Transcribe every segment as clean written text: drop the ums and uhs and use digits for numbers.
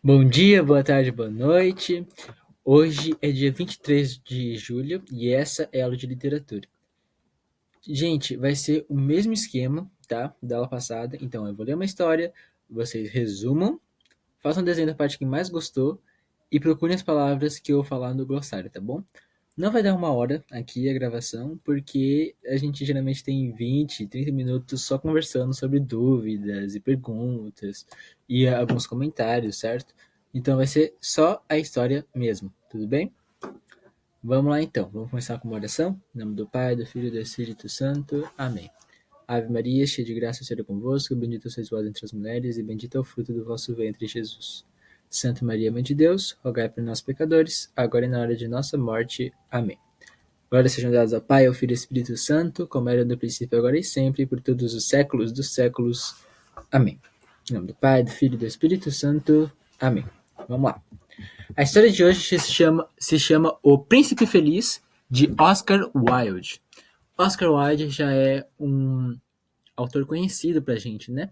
Bom dia, boa tarde, boa noite. Hoje é dia 23 de julho e essa é a aula de literatura. Gente, vai ser o mesmo esquema, tá? Da aula passada. Então, eu vou ler uma história, vocês resumam, façam um desenho da parte que mais gostou e procurem as palavras que eu vou falar no glossário, tá bom? Não vai dar uma hora aqui a gravação, porque a gente geralmente tem 20, 30 minutos só conversando sobre dúvidas e perguntas e alguns comentários, certo? Então vai ser só a história mesmo, tudo bem? Vamos lá então, vamos começar com uma oração? Em nome do Pai, do Filho e do Espírito Santo. Amém. Ave Maria, cheia de graça, o Senhor é convosco, bendita sois vós entre as mulheres, e bendito é o fruto do vosso ventre, Jesus. Santa Maria, Mãe de Deus, rogai por nós pecadores, agora e na hora de nossa morte. Amém. Glórias sejam dadas ao Pai, ao Filho e ao Espírito Santo, como era no princípio, agora e sempre, por todos os séculos dos séculos. Amém. Em nome do Pai, do Filho e do Espírito Santo. Amém. Vamos lá. A história de hoje se chama O Príncipe Feliz, de Oscar Wilde. Oscar Wilde já é um autor conhecido pra gente, né?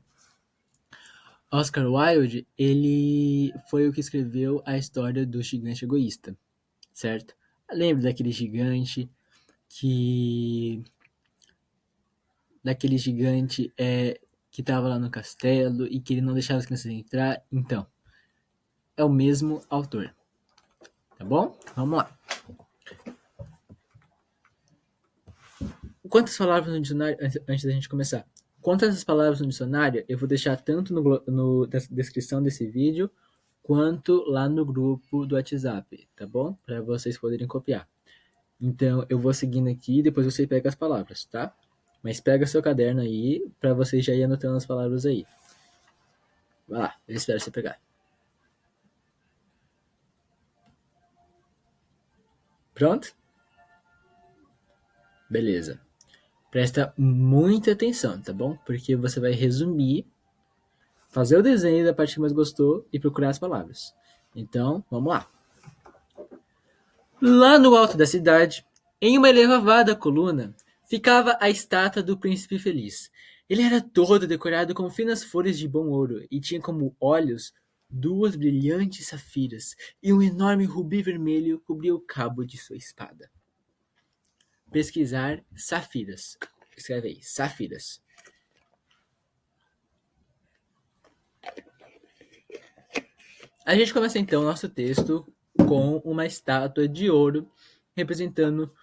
Oscar Wilde, ele foi o que escreveu a história do gigante egoísta, certo? Lembra daquele gigante que que estava lá no castelo e que ele não deixava as crianças entrar? Então, é o mesmo autor, tá bom? Vamos lá. Quantas palavras no dicionário, antes da gente começar? Quantas palavras no dicionário eu vou deixar tanto na descrição desse vídeo quanto lá no grupo do WhatsApp, tá bom? Para vocês poderem copiar. Então, eu vou seguindo aqui e depois você pega as palavras, tá? Mas pega seu caderno aí para você já ir anotando as palavras aí. Vai lá, eu espero você pegar. Pronto? Beleza. Presta muita atenção, tá bom? Porque você vai resumir, fazer o desenho da parte que mais gostou e procurar as palavras. Então, vamos lá. Lá no alto da cidade, em uma elevada coluna, ficava a estátua do príncipe feliz. Ele era todo decorado com finas folhas de bom ouro e tinha como olhos duas brilhantes safiras, e um enorme rubi vermelho cobria o cabo de sua espada. Pesquisar safiras. Escreve aí, safiras. A gente começa então o nosso texto com uma estátua de ouro representando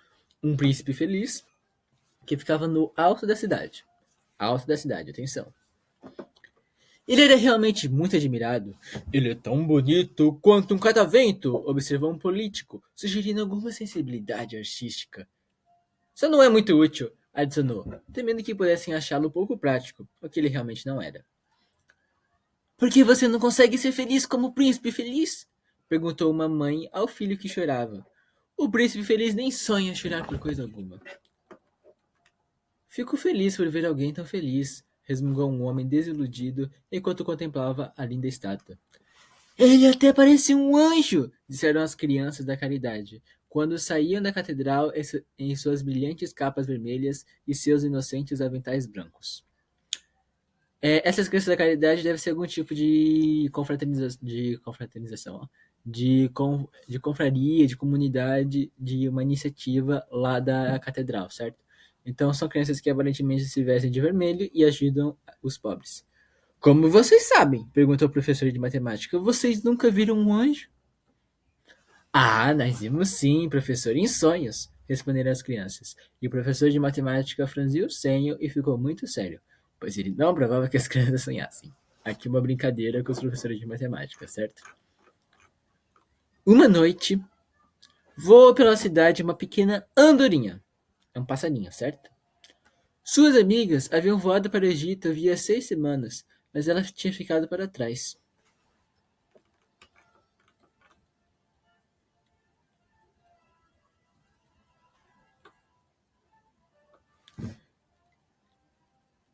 um príncipe feliz que ficava no alto da cidade. Alto da cidade, atenção. Ele era realmente muito admirado. Ele é tão bonito quanto um catavento, observou um político, sugerindo alguma sensibilidade artística. Só não é muito útil, adicionou, temendo que pudessem achá-lo pouco prático, o que ele realmente não era. Por que você não consegue ser feliz como o príncipe feliz? Perguntou uma mãe ao filho que chorava. O príncipe feliz nem sonha chorar por coisa alguma. Fico feliz por ver alguém tão feliz, resmungou um homem desiludido enquanto contemplava a linda estátua. Ele até parece um anjo, disseram as crianças da caridade, quando saíam da catedral em suas brilhantes capas vermelhas e seus inocentes aventais brancos. Essas crianças da caridade devem ser algum tipo de confraternização, ó, de confraria, de comunidade, de uma iniciativa lá da catedral, certo? Então são crianças que aparentemente se vestem de vermelho e ajudam os pobres. Como vocês sabem? Perguntou o professor de matemática. Vocês nunca viram um anjo? Ah, nós vimos sim, professor, em sonhos, responderam as crianças. E o professor de matemática franziu o senho e ficou muito sério, pois ele não provava que as crianças sonhassem. Aqui uma brincadeira com os professores de matemática, certo? Uma noite, voou pela cidade uma pequena andorinha. É um passarinho, certo? Suas amigas haviam voado para o Egito havia 6 semanas, mas ela tinha ficado para trás.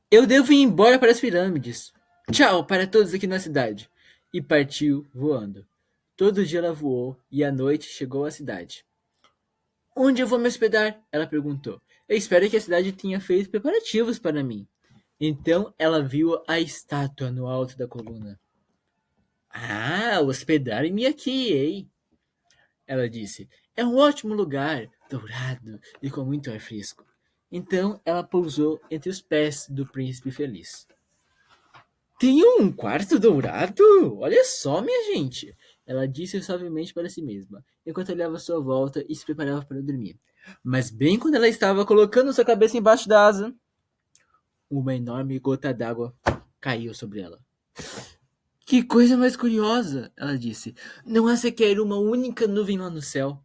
Eu devo ir embora para as pirâmides. Tchau para todos aqui na cidade. E partiu voando. Todo dia ela voou e à noite chegou à cidade. Onde eu vou me hospedar? Ela perguntou. Eu espero que a cidade tenha feito preparativos para mim. Então ela viu a estátua no alto da coluna. Ah, hospedar-me aqui, hein? Ela disse. É um ótimo lugar, dourado e com muito ar fresco. Então ela pousou entre os pés do príncipe feliz. Tem um quarto dourado? Olha só, minha gente! Ela disse suavemente para si mesma, enquanto olhava à sua volta e se preparava para dormir. Mas bem quando ela estava colocando sua cabeça embaixo da asa, uma enorme gota d'água caiu sobre ela. Que coisa mais curiosa, ela disse. Não há sequer uma única nuvem lá no céu.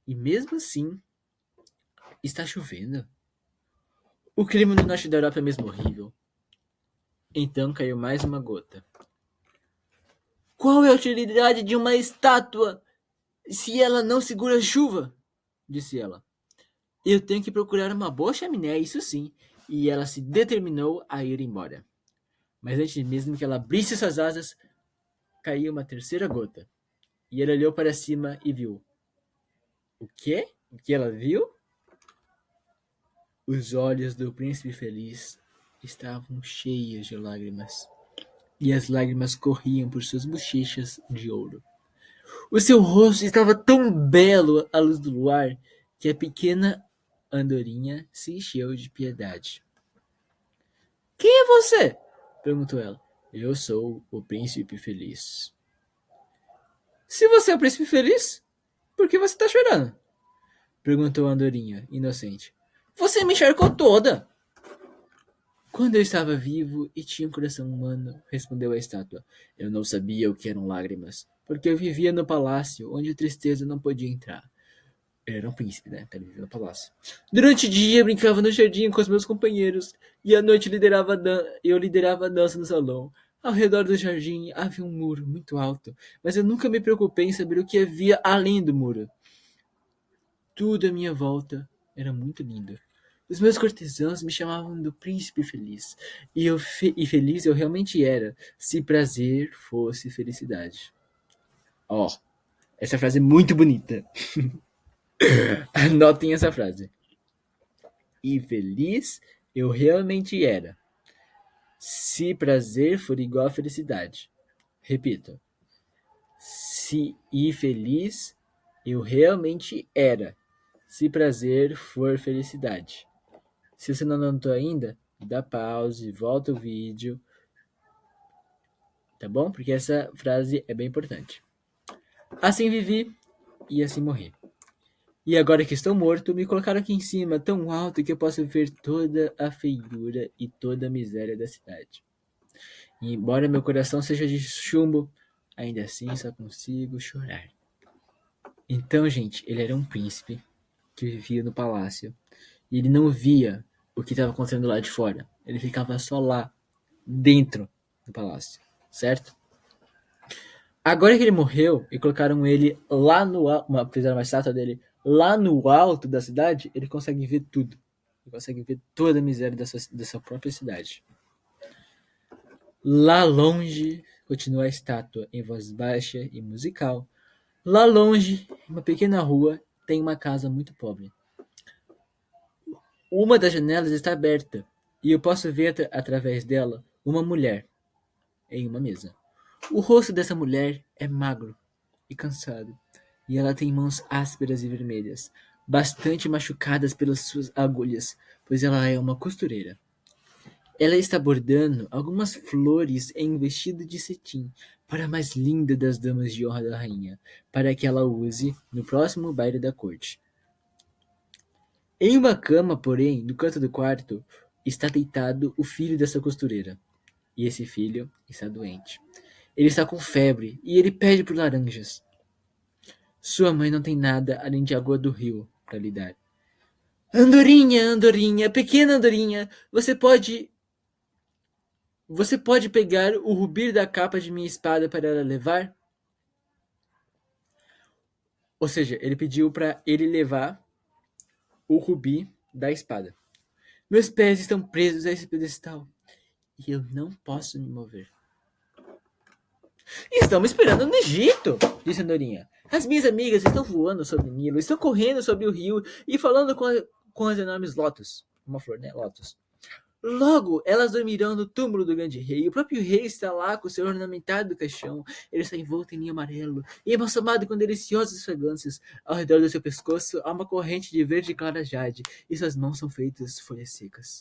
E mesmo assim, está chovendo. O clima no norte da Europa é mesmo horrível. Então caiu mais uma gota. Qual é a utilidade de uma estátua se ela não segura a chuva? Disse ela. Eu tenho que procurar uma boa chaminé, isso sim. E ela se determinou a ir embora. Mas antes mesmo que ela abrisse suas asas, caiu uma terceira gota. E ela olhou para cima e viu. O quê? O que ela viu? Os olhos do príncipe feliz estavam cheios de lágrimas. E as lágrimas corriam por suas bochechas de ouro. O seu rosto estava tão belo à luz do luar que a pequena andorinha se encheu de piedade. Quem é você? Perguntou ela. Eu sou o príncipe feliz. Se você é o príncipe feliz, por que você está chorando? Perguntou a andorinha, inocente. Você me encharcou toda. Quando eu estava vivo e tinha um coração humano, respondeu a estátua, eu não sabia o que eram lágrimas, porque eu vivia no palácio, onde a tristeza não podia entrar. Ele era um príncipe, né? Ele vivia no palácio. Durante o dia, brincava no jardim com os meus companheiros, e à noite eu liderava a dança no salão. Ao redor do jardim havia um muro muito alto, mas eu nunca me preocupei em saber o que havia além do muro. Tudo à minha volta era muito lindo. Os meus cortesãos me chamavam do príncipe feliz, e feliz eu realmente era, se prazer fosse felicidade. Ó, essa frase é muito bonita. Anotem essa frase. E feliz eu realmente era, se prazer for igual a felicidade. Repito. Se e feliz eu realmente era, se prazer for felicidade. Se você não anotou ainda, dá pause, volta o vídeo, tá bom? Porque essa frase é bem importante. Assim vivi e assim morri. E agora que estou morto, me colocaram aqui em cima, tão alto que eu posso ver toda a feiura e toda a miséria da cidade. E embora meu coração seja de chumbo, ainda assim só consigo chorar. Então, gente, ele era um príncipe que vivia no palácio e ele não via o que estava acontecendo lá de fora. Ele ficava só lá, dentro do palácio, certo? Agora que ele morreu e colocaram ele lá no fizeram uma estátua dele lá no alto da cidade, ele consegue ver tudo. Ele consegue ver toda a miséria da sua própria cidade. Lá longe, continua a estátua em voz baixa e musical. Lá longe, em uma pequena rua, tem uma casa muito pobre. Uma das janelas está aberta e eu posso ver através dela uma mulher em uma mesa. O rosto dessa mulher é magro e cansado, e ela tem mãos ásperas e vermelhas, bastante machucadas pelas suas agulhas, pois ela é uma costureira. Ela está bordando algumas flores em vestido de cetim para a mais linda das damas de honra da rainha, para que ela use no próximo baile da corte. Em uma cama, porém, no canto do quarto, está deitado o filho dessa costureira. E esse filho está doente. Ele está com febre e ele pede por laranjas. Sua mãe não tem nada além de água do rio para lhe dar. Andorinha, andorinha, pequena andorinha, você pode pegar o rubir da capa de minha espada para ela levar? Ou seja, ele pediu para ele levar o rubi da espada. Meus pés estão presos a esse pedestal e eu não posso me mover. Estamos esperando no Egito, disse a Andorinha. As minhas amigas estão voando sobre o Nilo, estão correndo sobre o rio e falando com as enormes lótus. Uma flor, né? Lótus. Logo, elas dormirão no túmulo do grande rei. O próprio rei está lá com seu ornamentado caixão. Ele está envolto em linho amarelo e embalsamado com deliciosas fragrâncias. Ao redor do seu pescoço há uma corrente de verde clara jade e suas mãos são feitas de folhas secas.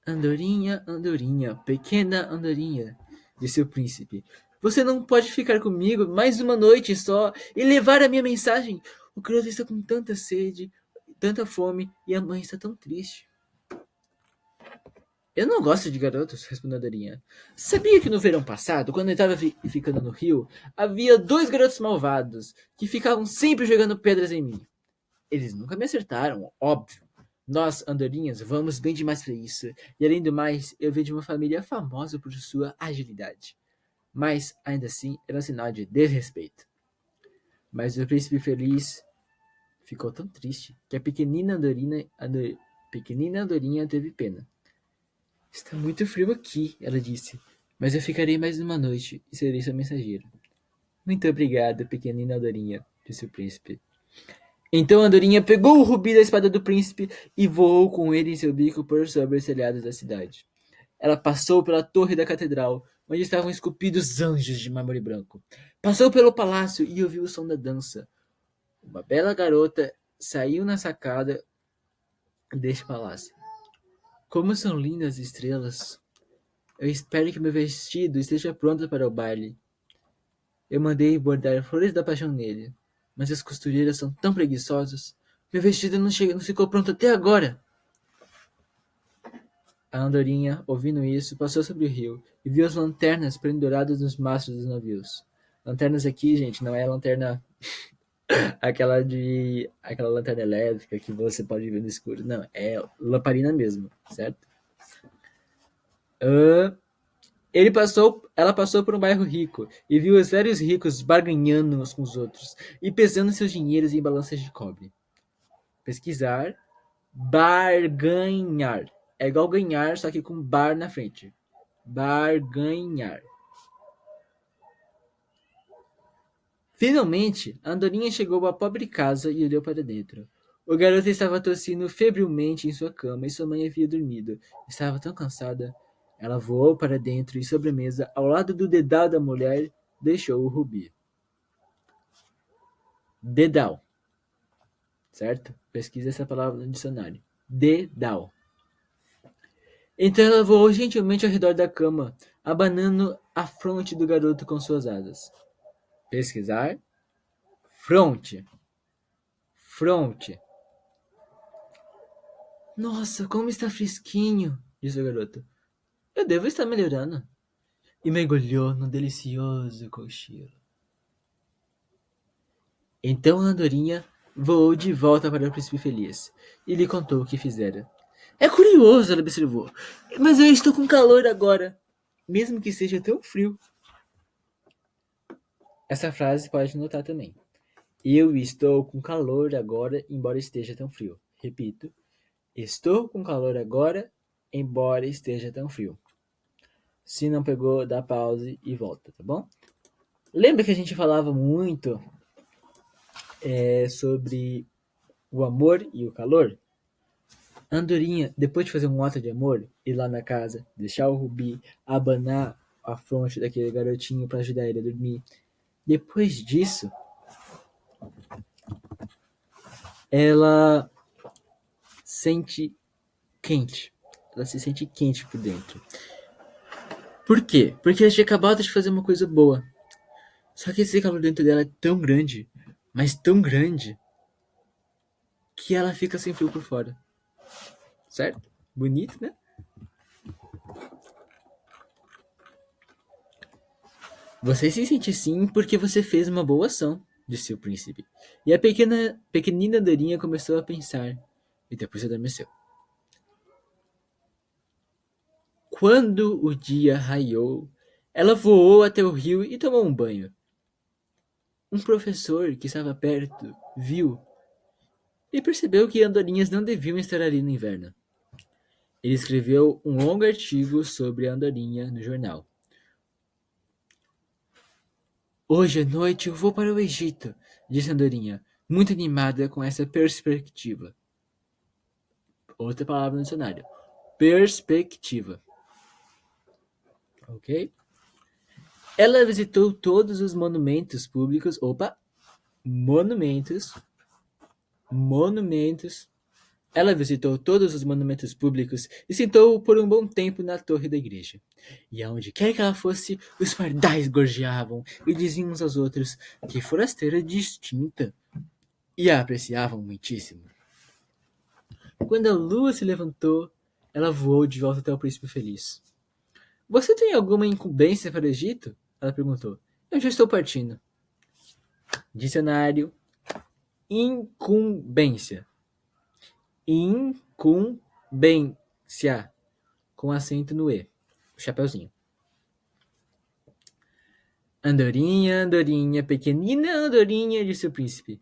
Andorinha, andorinha, pequena andorinha, disse o príncipe. Você não pode ficar comigo mais uma noite só e levar a minha mensagem? O garoto está com tanta sede, tanta fome e a mãe está tão triste. Eu não gosto de garotos, respondeu a Dorinha. Sabia que no verão passado, quando eu estava ficando no rio, havia dois garotos malvados que ficavam sempre jogando pedras em mim. Eles nunca me acertaram, óbvio. Nós, andorinhas, vamos bem demais para isso. E além do mais, eu venho de uma família famosa por sua agilidade. Mas, ainda assim, era um sinal de desrespeito. Mas o príncipe feliz ficou tão triste que a pequenina andorinha teve pena. Está muito frio aqui, ela disse, mas eu ficarei mais uma noite e serei seu mensageiro. Muito obrigada, pequenina andorinha, disse o príncipe. Então a andorinha pegou o rubi da espada do príncipe e voou com ele em seu bico por sobre os telhados da cidade. Ela passou pela torre da catedral, onde estavam esculpidos anjos de mármore branco. Passou pelo palácio e ouviu o som da dança. Uma bela garota saiu na sacada deste palácio. Como são lindas as estrelas! Eu espero que meu vestido esteja pronto para o baile. Eu mandei bordar flores da paixão nele, mas as costureiras são tão preguiçosas. Meu vestido não ficou pronto até agora. A andorinha, ouvindo isso, passou sobre o rio e viu as lanternas penduradas nos mastros dos navios. Lanternas aqui, gente, não é lanterna aquela lanterna elétrica que você pode ver no escuro. Não, é lamparina mesmo, certo? Ela passou por um bairro rico e viu os velhos ricos barganhando uns com os outros e pesando seus dinheiros em balanças de cobre. Pesquisar, barganhar. É igual ganhar, só que com bar na frente. Barganhar. Finalmente, a andorinha chegou à pobre casa e olhou para dentro. O garoto estava tossindo febrilmente em sua cama e sua mãe havia dormido. Estava tão cansada. Ela voou para dentro e sobre a mesa, ao lado do dedal da mulher, deixou o rubi. Dedal. Certo? Pesquisa essa palavra no dicionário. Dedal. Então ela voou gentilmente ao redor da cama, abanando a fronte do garoto com suas asas. Pesquisar. Fronte. Fronte. Nossa, como está fresquinho, disse o garoto. Eu devo estar melhorando. E mergulhou no delicioso cochilo. Então a andorinha voou de volta para o príncipe feliz e lhe contou o que fizera. É curioso, ela observou, mas eu estou com calor agora, mesmo que seja tão frio. Essa frase pode notar também. Eu estou com calor agora, embora esteja tão frio. Repito, estou com calor agora, embora esteja tão frio. Se não pegou, dá pause e volta, tá bom? Lembra que a gente falava muito sobre o amor e o calor? A andorinha, depois de fazer um ato de amor, ir lá na casa, deixar o rubi, abanar a fronte daquele garotinho para ajudar ele a dormir. Depois disso, ela sente quente. Ela se sente quente por dentro. Por quê? Porque ela tinha acabado de fazer uma coisa boa. Só que esse calor dentro dela é tão grande, mas tão grande, que ela fica sem frio por fora. Certo? Bonito, né? Você se sente assim porque você fez uma boa ação, disse o príncipe. E a pequenina andorinha começou a pensar, e depois adormeceu. Quando o dia raiou, ela voou até o rio e tomou um banho. Um professor que estava perto viu e percebeu que andorinhas não deviam estar ali no inverno. Ele escreveu um longo artigo sobre a andorinha no jornal. Hoje à noite eu vou para o Egito, disse a andorinha, muito animada com essa perspectiva. Outra palavra no dicionário. Perspectiva. Ok? Ela visitou todos os monumentos públicos. Opa! Monumentos. Monumentos. Ela visitou todos os monumentos públicos e sentou por um bom tempo na torre da igreja. E aonde quer que ela fosse, os pardais gorjeavam e diziam uns aos outros que forasteira distinta, e a apreciavam muitíssimo. Quando a lua se levantou, ela voou de volta até o príncipe feliz. Você tem alguma incumbência para o Egito? Ela perguntou. Eu já estou partindo. Dicionário. Incumbência. Incumbência. Com acento no E. O chapeuzinho. Andorinha, andorinha, pequenina andorinha, disse o príncipe.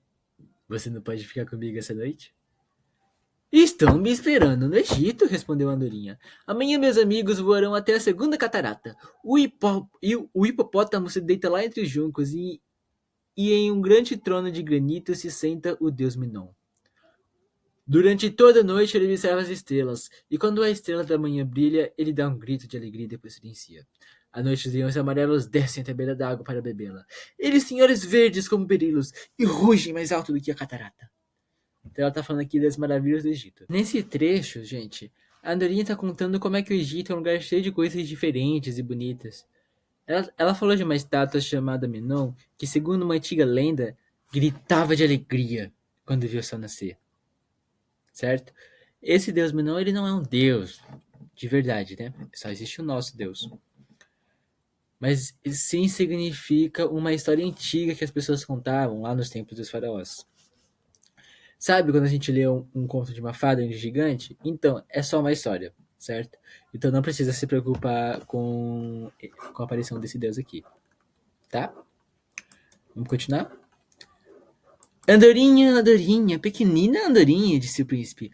Você não pode ficar comigo essa noite? Estão me esperando no Egito, respondeu a andorinha. Amanhã meus amigos voarão até a segunda catarata. O hipopótamo se deita lá entre os juncos e em um grande trono de granito se senta o deus Minon. Durante toda a noite ele observa as estrelas, e quando a estrela da manhã brilha, ele dá um grito de alegria e depois silencia. À noite os leões amarelos descem até a beira da água para bebê-la. Eles têm olhos verdes como berilos e rugem mais alto do que a catarata. Então ela tá falando aqui das maravilhas do Egito. Nesse trecho, gente, a Andorinha tá contando como é que o Egito é um lugar cheio de coisas diferentes e bonitas. Ela falou de uma estátua chamada Menon, que segundo uma antiga lenda, gritava de alegria quando viu o sol nascer. Certo? Esse Deus Menon, ele não é um Deus de verdade, né? Só existe o nosso Deus. Mas sim significa uma história antiga que as pessoas contavam lá nos tempos dos faraós. Sabe quando a gente lê um conto de uma fada e um gigante? Então, é só uma história, certo? Então não precisa se preocupar com a aparição desse Deus aqui, tá? Vamos continuar? Andorinha, andorinha, pequenina andorinha, disse o príncipe.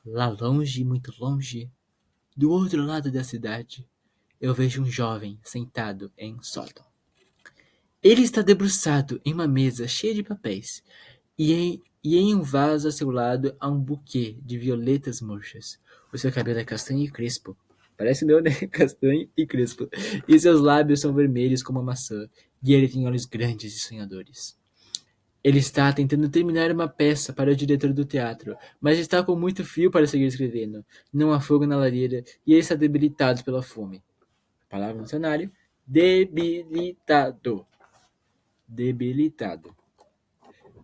Lá longe, muito longe, do outro lado da cidade, eu vejo um jovem sentado em um sótão. Ele está debruçado em uma mesa cheia de papéis, e em um vaso a seu lado há um buquê de violetas murchas. O seu cabelo é castanho e crespo. Parece meu, né? Castanho e crespo. E seus lábios são vermelhos como a maçã, e ele tem olhos grandes e sonhadores. Ele está tentando terminar uma peça para o diretor do teatro, mas está com muito frio para seguir escrevendo. Não há fogo na lareira e ele está debilitado pela fome. Palavra no dicionário: debilitado. Debilitado.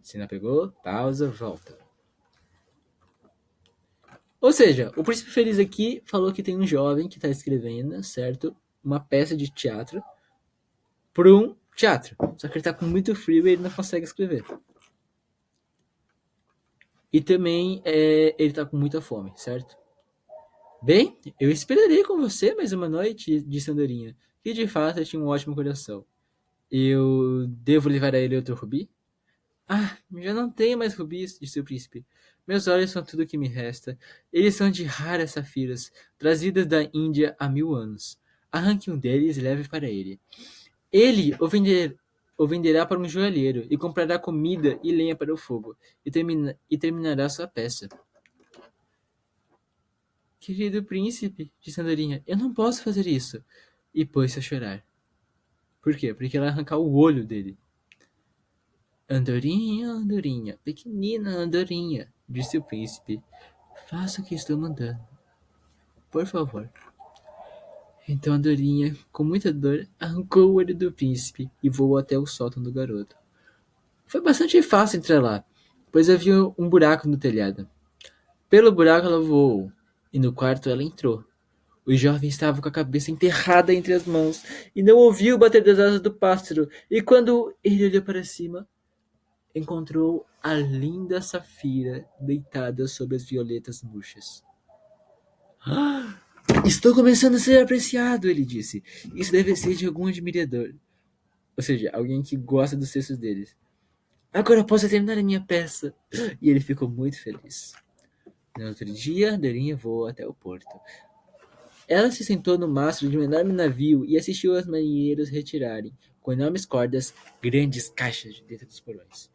Se não pegou, pausa, volta. Ou seja, o Príncipe Feliz aqui falou que tem um jovem que está escrevendo, certo? Uma peça de teatro para um teatro. Só que ele está com muito frio e ele não consegue escrever. E também ele está com muita fome, certo? Bem, eu esperarei com você mais uma noite, disse Andorinha, que de fato tinha um ótimo coração. Eu devo levar a ele outro rubi? Ah, já não tenho mais rubis, disse o príncipe. Meus olhos são tudo o que me resta. Eles são de raras safiras, trazidas da Índia há 1000 anos. Arranque um deles e leve para ele. Ele o venderá para um joalheiro e comprará comida e lenha para o fogo, e terminará sua peça. Querido príncipe, disse Andorinha, eu não posso fazer isso. E pôs-se a chorar. Por quê? Porque ela arrancar o olho dele. Andorinha, andorinha, pequenina andorinha, disse o príncipe, faça o que estou mandando. Por favor. Então a andorinha, com muita dor, arrancou o olho do príncipe e voou até o sótão do garoto. Foi bastante fácil entrar lá, pois havia um buraco no telhado. Pelo buraco ela voou, e no quarto ela entrou. O jovem estava com a cabeça enterrada entre as mãos e não ouviu o bater das asas do pássaro, e quando ele olhou para cima, encontrou a linda Safira deitada sobre as violetas murchas. Ah, estou começando a ser apreciado, ele disse. Isso deve ser de algum admirador. Ou seja, alguém que gosta dos textos deles. Agora posso terminar a minha peça. E ele ficou muito feliz. No outro dia, a Dorinha voou até o porto. Ela se sentou no mastro de um enorme navio e assistiu aos marinheiros retirarem, com enormes cordas, grandes caixas de dentro dos porões.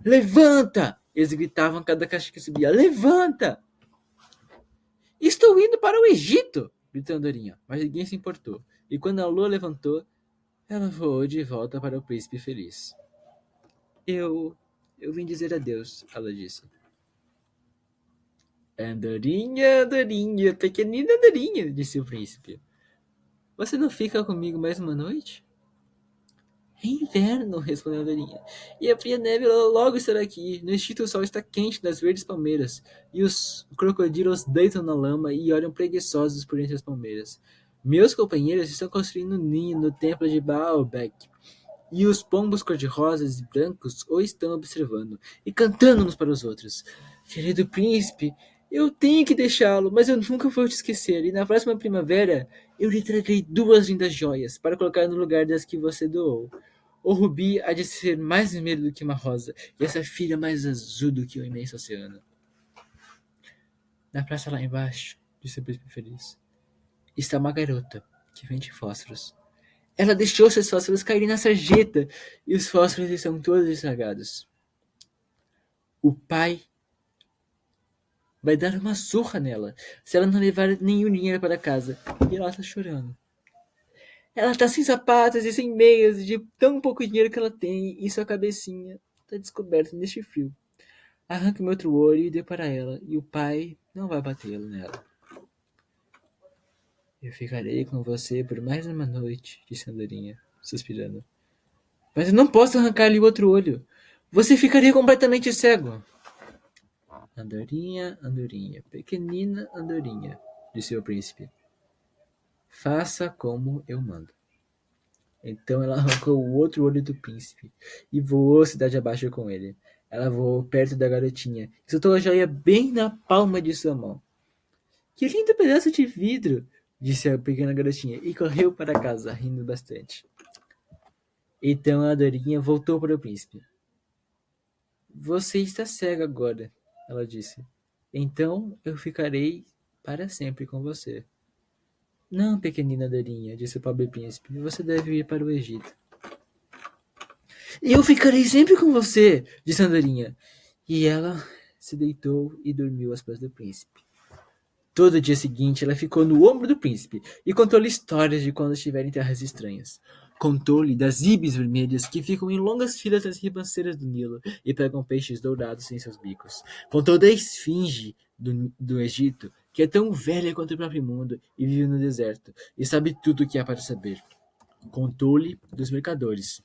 Levanta! Eles gritavam a cada caixa que subia. Levanta! Estou indo para o Egito! Gritou Andorinha, mas ninguém se importou. E quando a lua levantou, ela voou de volta para o príncipe feliz. Eu. Eu vim dizer adeus, ela disse. Andorinha, Andorinha, pequenina Andorinha, disse o príncipe. Você não fica comigo mais uma noite? É inverno, respondeu a Andorinha. E a fria neve logo estará aqui. No Egito o sol está quente nas verdes palmeiras. E os crocodilos deitam na lama e olham preguiçosos por entre as palmeiras. Meus companheiros estão construindo um ninho no templo de Baalbek. E os pombos cor-de-rosas e brancos o estão observando e cantando uns para os outros. Querido príncipe, eu tenho que deixá-lo, mas eu nunca vou te esquecer. E na próxima primavera eu lhe trarei 2 lindas joias para colocar no lugar das que você doou. O rubi há de ser mais vermelho do que uma rosa, e essa filha mais azul do que o imenso oceano. Na praça lá embaixo, disse o príncipe feliz, está uma garota que vende fósforos. Ela deixou seus fósforos caírem na sarjeta e os fósforos estão todos estragados. O pai vai dar uma surra nela se ela não levar nenhum dinheiro para casa. E ela está chorando. Ela está sem sapatos e sem meias de tão pouco dinheiro que ela tem e sua cabecinha está descoberta neste frio. Arranque meu outro olho e dê para ela, e o pai não vai batê-lo nela. Eu ficarei com você por mais uma noite, disse Andorinha, suspirando. Mas eu não posso arrancar-lhe o outro olho. Você ficaria completamente cego. Andorinha, Andorinha, pequenina Andorinha, disse o príncipe. Faça como eu mando. Então ela arrancou o outro olho do príncipe e voou cidade abaixo com ele. Ela voou perto da garotinha e soltou a joia bem na palma de sua mão. Que lindo pedaço de vidro! Disse a pequena garotinha e correu para casa, rindo bastante. Então a Andorinha voltou para o príncipe. Você está cega agora, ela disse. Então eu ficarei para sempre com você. Não, pequenina Dorinha, disse o pobre príncipe, você deve ir para o Egito. Eu ficarei sempre com você, disse a Andorinha. E ela se deitou e dormiu aos pés do príncipe. Todo o dia seguinte, ela ficou no ombro do príncipe e contou-lhe histórias de quando estiver em terras estranhas. Contou-lhe das ibis vermelhas que ficam em longas filas nas ribanceiras do Nilo e pegam peixes dourados em seus bicos. Contou da esfinge do Egito, que é tão velha quanto o próprio mundo e vive no deserto, e sabe tudo o que há para saber. Contou-lhe dos mercadores,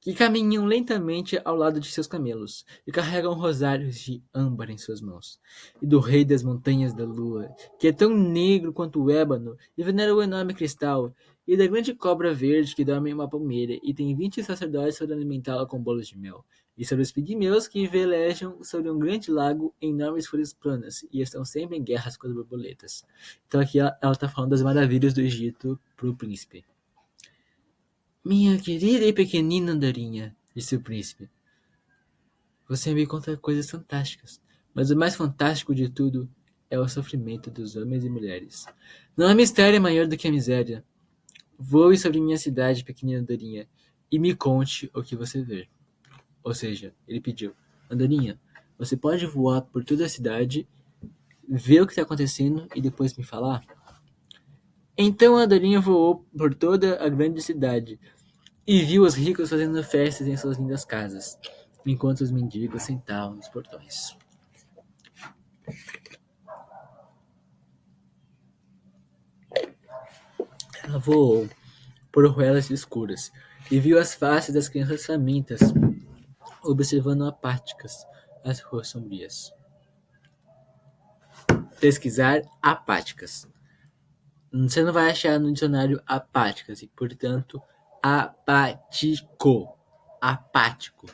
que caminham lentamente ao lado de seus camelos e carregam rosários de âmbar em suas mãos, e do rei das montanhas da lua, que é tão negro quanto o ébano e venera o enorme cristal, e da grande cobra verde que dorme em uma palmeira e tem 20 sacerdotes para alimentá-la com bolos de mel, e sobre os pigmeus que velejam sobre um grande lago em enormes folhas planas e estão sempre em guerras com as borboletas. Então aqui ela está falando das maravilhas do Egito para o príncipe. Minha querida e pequenina Andorinha, disse o príncipe, você me conta coisas fantásticas, mas o mais fantástico de tudo é o sofrimento dos homens e mulheres. Não há mistério maior do que a miséria. Voe sobre minha cidade, pequenina Andorinha, e me conte o que você vê. Ou seja, ele pediu, Andorinha, você pode voar por toda a cidade, ver o que está acontecendo e depois me falar? Então a Andorinha voou por toda a grande cidade, e viu os ricos fazendo festas em suas lindas casas, enquanto os mendigos sentavam nos portões. Ela voou por ruelas escuras e viu as faces das crianças famintas, observando apáticas as ruas sombrias. Pesquisar apáticas. Você não vai achar no dicionário apáticas e, portanto, apático. Apático.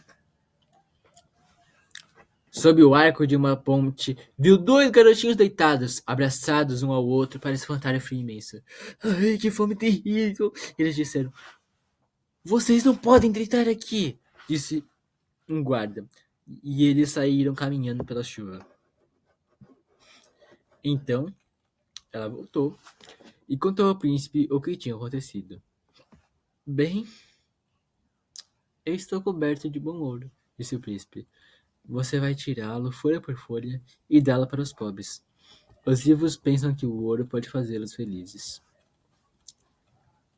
Sob o arco de uma ponte, viu 2 garotinhos deitados, abraçados um ao outro para espantar o frio imenso. Ai, que fome terrível! Eles disseram. Vocês não podem deitar aqui, disse um guarda. E eles saíram caminhando pela chuva. Então, ela voltou e contou ao príncipe o que tinha acontecido. Bem, eu estou coberto de bom ouro, disse o príncipe. Você vai tirá-lo folha por folha e dá-lo para os pobres. Os vivos pensam que o ouro pode fazê-los felizes.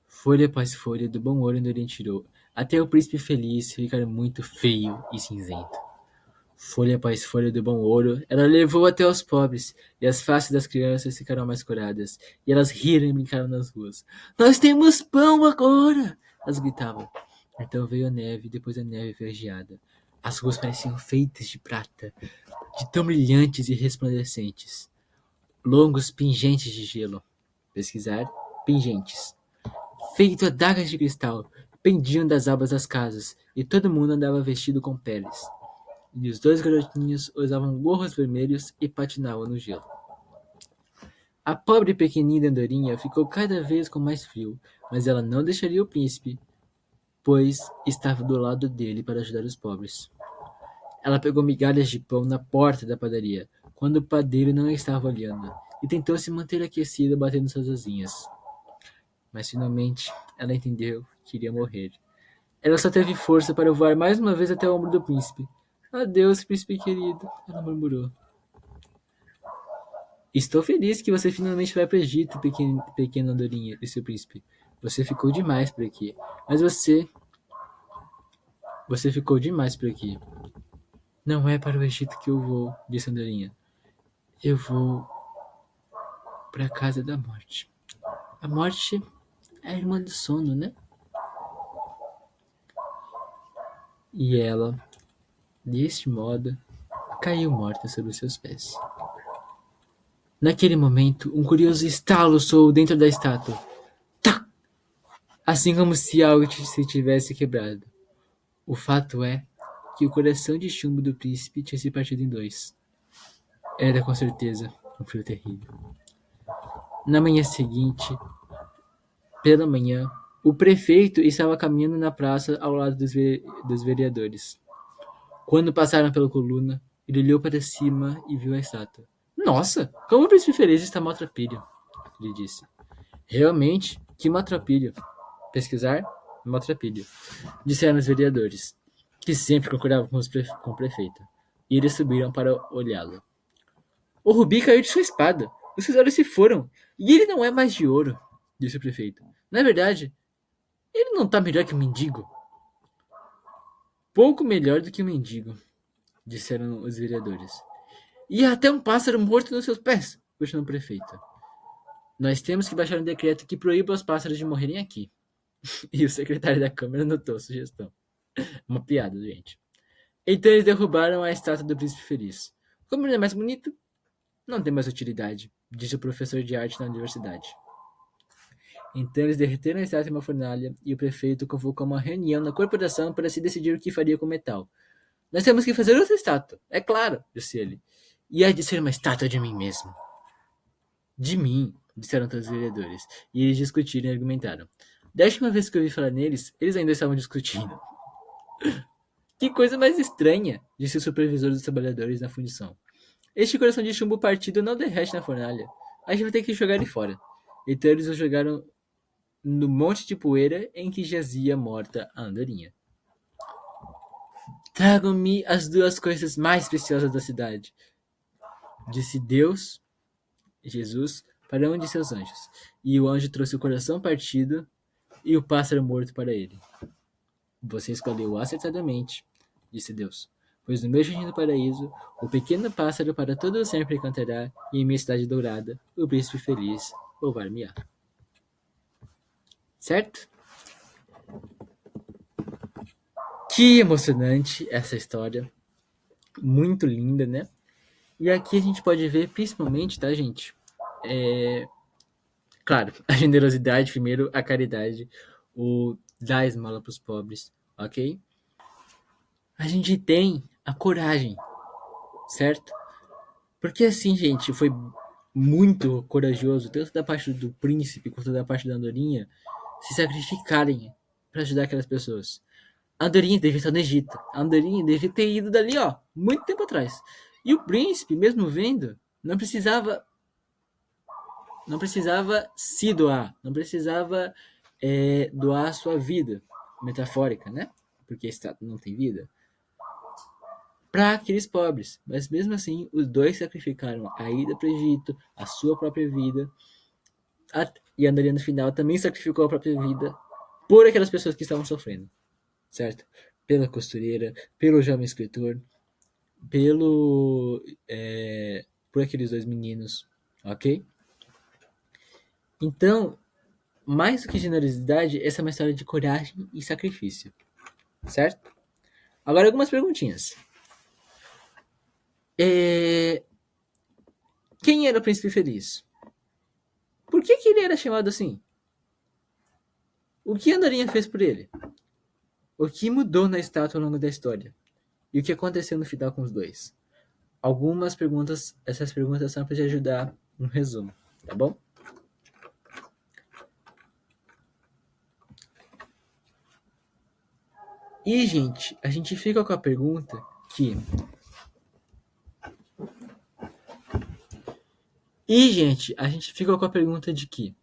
Folha após folha do bom ouro Andorinha tirou, até o príncipe feliz ficar muito feio e cinzento. Folha após folha do bom ouro, ela levou até os pobres, e as faces das crianças ficaram mais curadas, e elas riram e brincaram nas ruas. Nós temos pão agora! Elas gritavam. Então veio a neve, depois a neve veio a geada. As ruas pareciam feitas de prata, de tão brilhantes e resplandecentes. Longos pingentes de gelo. Pesquisar, pingentes. Feito adagas de cristal, pendiam das abas das casas, e todo mundo andava vestido com peles. E os dois garotinhos usavam gorros vermelhos e patinavam no gelo. A pobre pequenina Andorinha ficou cada vez com mais frio, mas ela não deixaria o príncipe, pois estava do lado dele para ajudar os pobres. Ela pegou migalhas de pão na porta da padaria, quando o padeiro não estava olhando, e tentou se manter aquecida batendo suas asinhas. Mas finalmente ela entendeu que iria morrer. Ela só teve força para voar mais uma vez até o ombro do príncipe. Adeus, príncipe querido, ela murmurou. Estou feliz que você finalmente vai para o Egito, pequena Andorinha, disse o príncipe. Você ficou demais por aqui. Mas você ficou demais por aqui. Não é para o Egito que eu vou, disse a Andorinha. Eu vou para a casa da morte. A morte é a irmã do sono, né? E ela, deste modo, caiu morta sobre os seus pés. Naquele momento, um curioso estalo soou dentro da estátua. Tá! Assim como se algo se tivesse quebrado. O fato é que o coração de chumbo do príncipe tinha se partido em dois. Era com certeza um frio terrível. Na manhã seguinte, pela manhã, o prefeito estava caminhando na praça ao lado dos vereadores. Quando passaram pela coluna, ele olhou para cima e viu a estátua. Nossa, como o príncipe feliz está maltrapilho, ele disse. Realmente, que maltrapilho. Pesquisar, maltrapilho, disseram os vereadores, que sempre concordavam com o prefeito. E eles subiram para olhá-lo. O rubi caiu de sua espada. Os seus olhos se foram. E ele não é mais de ouro, disse o prefeito. Na verdade, ele não está melhor que um mendigo. Pouco melhor do que um mendigo, disseram os vereadores. E há até um pássaro morto nos seus pés, continuou o prefeito. Nós temos que baixar um decreto que proíba os pássaros de morrerem aqui. E o secretário da Câmara notou a sugestão. Uma piada, gente. Então eles derrubaram a estátua do príncipe feliz. Como ele é mais bonito, não tem mais utilidade, disse o professor de arte na universidade. Então eles derreteram a estátua em uma fornalha e o prefeito convocou uma reunião na corporação para se decidir o que faria com o metal. Nós temos que fazer outra estátua, é claro, disse ele. E há de ser uma estátua de mim mesmo. De mim, disseram todos os vereadores, e eles discutiram e argumentaram. Da última vez que eu ouvi falar neles, eles ainda estavam discutindo. Que coisa mais estranha, disse o supervisor dos trabalhadores na fundição. Este coração de chumbo partido não derrete na fornalha. A gente vai ter que jogar ele fora. Então eles o jogaram no monte de poeira em que jazia morta a andorinha. Tragam-me as duas coisas mais preciosas da cidade, disse Deus, Jesus, para um de seus anjos. E o anjo trouxe o coração partido e o pássaro morto para ele. Você escolheu acertadamente, disse Deus, pois no meu jardim do paraíso, o pequeno pássaro para todo sempre cantará, e em minha cidade dourada, o príncipe feliz louvar-me-á. Certo? Que emocionante essa história. Muito linda, né? E aqui a gente pode ver, principalmente, tá, gente? Claro, a generosidade primeiro, a caridade, o dar esmola para os pobres, ok? A gente tem a coragem, certo? Porque assim, gente, foi muito corajoso, tanto da parte do príncipe quanto da parte da andorinha, se sacrificarem para ajudar aquelas pessoas. A andorinha devia estar no Egito. A andorinha devia ter ido dali, ó, muito tempo atrás. E o príncipe, mesmo vendo, não precisava se doar, não precisava doar a sua vida, metafórica, né? Porque a estátua não tem vida. para aqueles pobres. Mas mesmo assim, os dois sacrificaram a ida para o Egito, a sua própria vida, e a Andaria no final também sacrificou a própria vida por aquelas pessoas que estavam sofrendo, certo? Pela costureira, pelo jovem escritor, pelo por aqueles dois meninos, ok? Então, mais do que generosidade, essa é uma história de coragem e sacrifício, certo? Agora algumas perguntinhas. É, Quem era o príncipe feliz? Por que ele era chamado assim? O que Andorinha fez por ele? O que mudou na estátua ao longo da história? E o que aconteceu no final com os dois? Algumas perguntas, essas perguntas são para te ajudar no resumo, tá bom? E, gente, a gente fica com a pergunta que... E, gente, a gente fica com a pergunta de que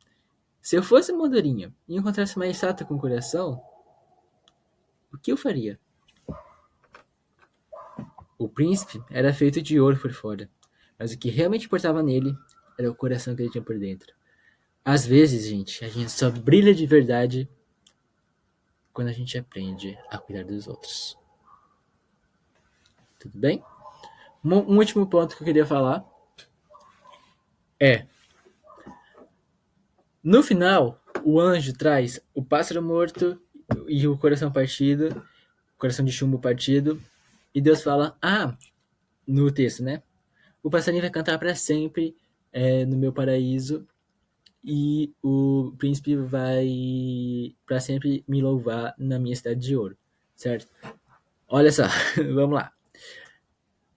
se eu fosse uma andorinha e encontrasse uma estátua com coração, o que eu faria? O príncipe era feito de ouro por fora, mas o que realmente importava nele era o coração que ele tinha por dentro. Às vezes, gente, a gente só brilha de verdade quando a gente aprende a cuidar dos outros. Tudo bem? Um último ponto que eu queria falar é: no final, o anjo traz o pássaro morto e o coração partido, coração de chumbo partido, e Deus fala: no texto, né? O passarinho vai cantar para sempre no meu paraíso e o príncipe vai para sempre me louvar na minha cidade de ouro, certo? Olha só, vamos lá.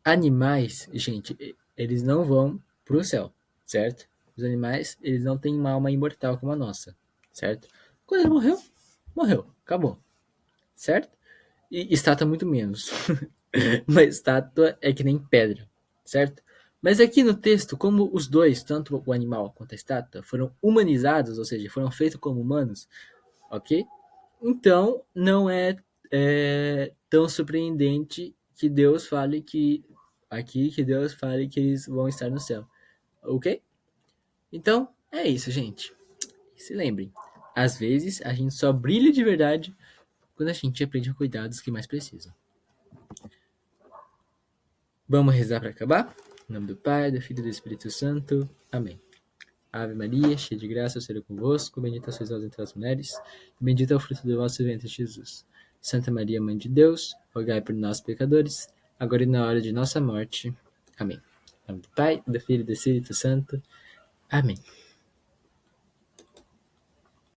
Animais, gente, eles não vão pro céu, certo? Os animais, eles não têm uma alma imortal como a nossa, certo? Quando ele morreu, morreu, acabou, certo? E estátua muito menos. Uma estátua é que nem pedra, certo? Mas aqui no texto, como os dois, tanto o animal quanto a estátua, foram humanizados, ou seja, foram feitos como humanos, ok? Então, não é tão surpreendente que Deus fale que aqui que Deus fale que eles vão estar no céu, ok? Então, é isso, gente. Se lembrem, às vezes a gente só brilha de verdade quando a gente aprende a cuidar dos que mais precisam. Vamos rezar para acabar? Em nome do Pai, do Filho e do Espírito Santo. Amém. Ave Maria, cheia de graça, o Senhor é convosco, bendita sois vós entre as mulheres, e bendito é o fruto do vosso ventre, Jesus. Santa Maria, Mãe de Deus, rogai por nós, pecadores, agora e na hora de nossa morte. Amém. Em nome do Pai, do Filho e do Espírito Santo. Amém.